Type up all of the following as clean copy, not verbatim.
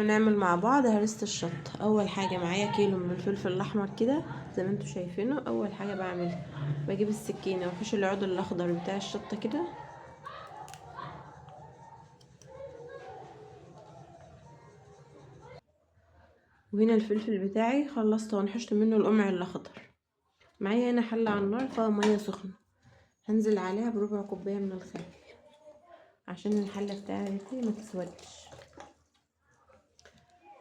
هنعمل مع بعض هرسة الشطة. اول حاجه معايا كيلو من الفلفل الاحمر كده زي ما انتوا شايفينه. اول حاجه بعملها بجيب السكينه وافش العود الاخضر بتاع الشطه كده، وهنا الفلفل بتاعي خلصت ونحشت منه القمع الاخضر. معايا هنا حله على النار فيها ميه سخنه، هنزل عليها بربع كوبايه من الخل عشان الحله بتاعتي ما تسودش.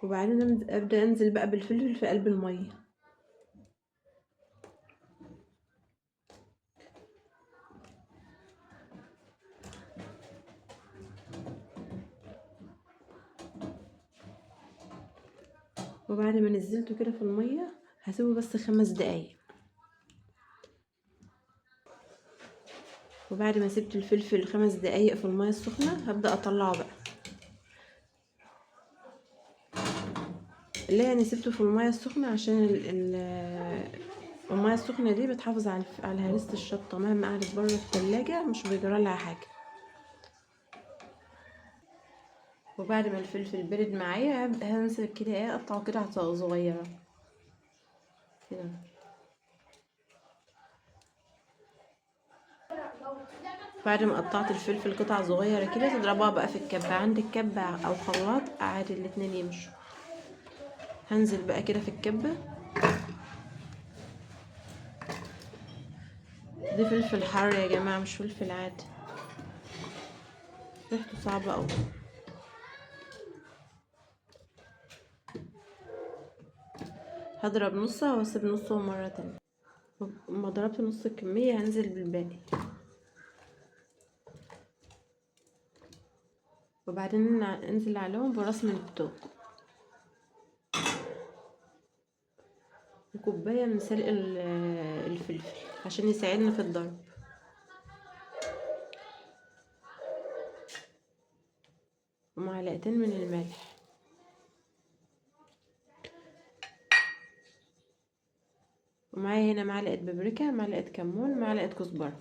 وبعدين ابدا انزل بقى بالفلفل في قلب الميه. وبعد ما نزلته كده في الميه هسيبه بس 5 دقايق. وبعد ما سبت الفلفل 5 دقايق في الميه السخنه هبدا اطلعه بقى. ليه يعني سبته في الميه السخنه؟ عشان الميه السخنه دي بتحافظ على هرسة الشطه، مهما قعدت بره التلاجة مش بيجرى لها حاجه. وبعد ما الفلفل برد معايا هبدا هنسى كده اقطعه كده صغيره كده. بعد ما قطعت الفلفل قطع صغيره كده تضربها بقى في الكبه. عندك كبه او خلاط عادي الاتنين يمشوا. هنزل بقى كده في الكبه. دي فلفل حار يا جماعه مش فلفل عادي، ريحته صعبه قوي. هضرب نصها واسيب نصه مره تانية. لما ضربت نص الكميه هنزل بالباقي. وبعدين انزل عليهم براس من التوم وكوبايه من سلق الفلفل عشان يساعدنا في الضرب. ومعلقتين من الملح. ومعايا هنا معلقه بابريكا، معلقه كمون، معلقه كزبره.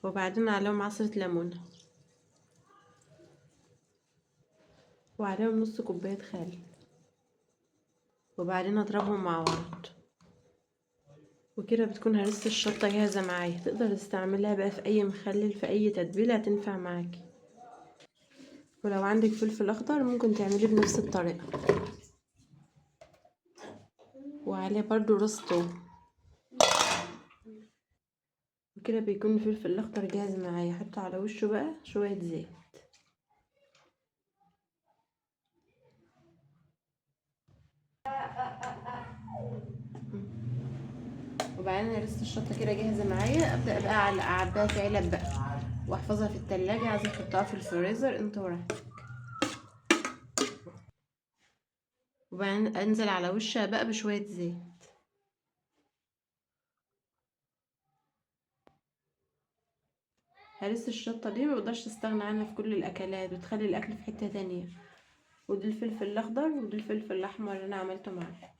وبعدين عليهم عصره ليمونه وعليهم نص كوبايه خل. وبعدين اضربهم مع بعض. وكده بتكون هرسة الشطة جاهزة معايا. تقدر تستعملها بقى في اي مخلل، في اي تتبيلة هتنفع معاكي. ولو عندك فلفل اخضر ممكن تعمليه بنفس الطريقة. وعليه برضو راس توم. وكده بيكون الفلفل الاخضر جاهز معايا. احط على وشه بقى شوية زيت. وبعدين هرسة الشطة كده جاهزة معايا. ابدأ بقى اعبيها في علب بقى واحفظها في التلاجة. عايزة تحطها في الفريزر انت وراحتك. وبعدين انزل على وشها بقى بشوية زيت. هرسة الشطة دي مبقدرش استغنى عنها في كل الاكلات، بتخلي الاكل في حتة تانية. ودي الفلفل الاخضر ودي الفلفل الاحمر اللي انا عملته معاه.